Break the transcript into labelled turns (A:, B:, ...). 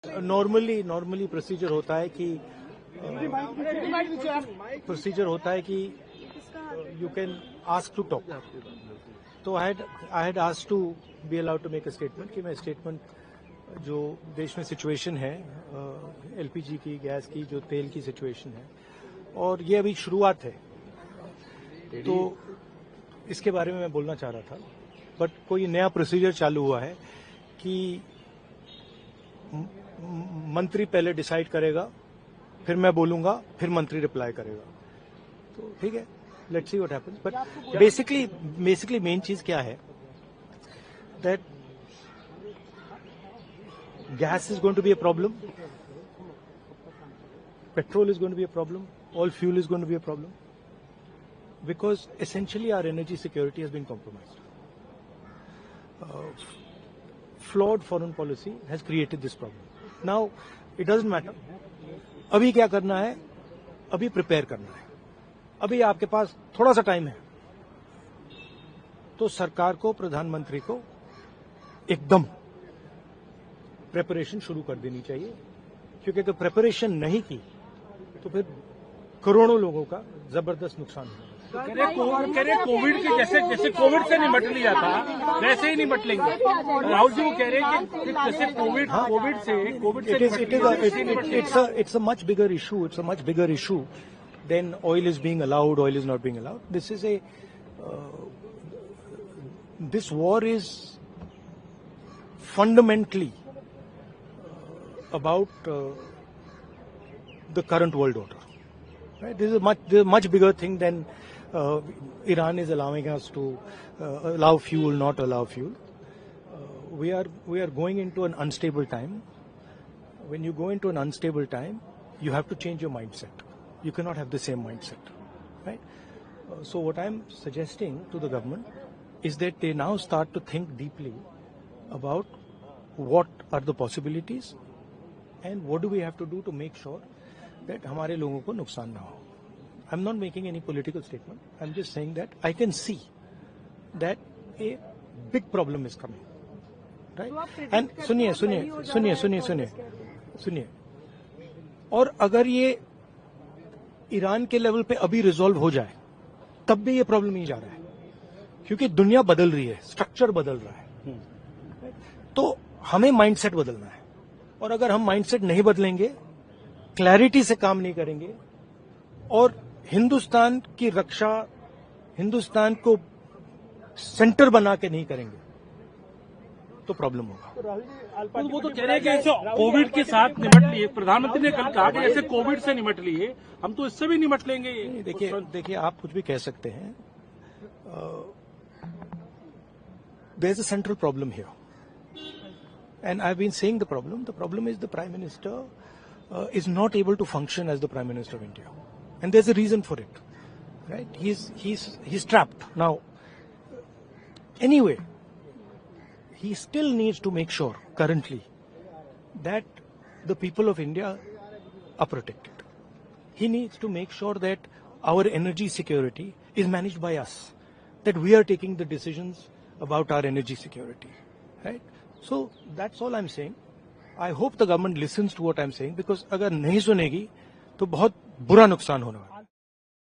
A: Normally procedure होता है कि you can ask to talk. तो I had asked to be allowed to make a statement कि मैं स्टेटमेंट जो देश में सिचुएशन है एलपीजी की, गैस की, जो तेल की सिचुएशन है, और ये अभी शुरुआत है, तो इसके बारे में मैं बोलना चाह रहा था. बट कोई नया प्रोसीजर चालू हुआ है कि मंत्री पहले डिसाइड करेगा, फिर मैं बोलूंगा, फिर मंत्री रिप्लाई करेगा. तो ठीक है, let's see what happens. But basically main चीज क्या है, that gas is going to be a problem, petrol is going to be a problem, all fuel is going to be a problem, because essentially our energy security has been compromised. Flawed foreign policy has created this problem. Now, it doesn't matter. अभी क्या करना है, अभी prepare करना है. अभी आपके पास थोड़ा सा टाइम है, तो सरकार को, प्रधानमंत्री को एकदम प्रिपरेशन शुरू कर देनी चाहिए, क्योंकि अगर प्रिपरेशन नहीं की तो फिर करोड़ों लोगों का जबरदस्त नुकसान होगा.
B: कह रहे कोविड के जैसे कोविड से निपट लिया था वैसे ही निपट लेंगे. राहुल जी वो कह रहे हैं कि जैसे कोविड से
A: it's a much bigger issue. It's a much bigger issue than oil is being allowed, oil is not being allowed. This war is fundamentally about the current world order. Right? This is a much bigger thing than Iran is allowing us to allow fuel, not allow fuel. We are going into an unstable time. When you go into an unstable time, you have to change your mindset. You cannot have the same mindset, right? So what I'm suggesting to the government is that they now start to think deeply about what are the possibilities and what do we have to do to make sure that हमारे लोगों को नुकसान ना हो. I'm not making any political statement. I'm just saying that I can see that a big problem is coming, right? And सुनिए, और अगर ये ईरान के लेवल पे अभी रिजॉल्व हो जाए, तब भी ये प्रॉब्लम नहीं जा रहा है, क्योंकि दुनिया बदल रही है, स्ट्रक्चर बदल रहा है. तो हमें माइंडसेट बदलना है, और अगर हम माइंडसेट नहीं बदलेंगे, क्लैरिटी से काम नहीं करेंगे, और हिंदुस्तान की रक्षा, हिंदुस्तान को सेंटर बना के नहीं करेंगे, तो प्रॉब्लम होगा.
B: तो वो तो कह रहे हैं कि ऐसे कोविड के साथ निपट लिए. प्रधानमंत्री ने कल कहा कि जैसे कोविड से निपट लिए, हम तो इससे भी निपट लेंगे.
A: देखिए आप कुछ भी कह सकते हैं. There is a central problem here, and I've been saying the problem is the Prime Minister is not able to function as the Prime Minister of India, and there's a reason for it, right? He's trapped now. Anyway, he still needs to make sure currently that the people of India are protected. He needs to make sure that our energy security is managed by us, that we are taking the decisions about our energy security, right? So that's all I'm saying. I hope the government listens to what I'm saying, because अगर नहीं सुनेगी तो बहुत बुरा नुकसान होने वाला है.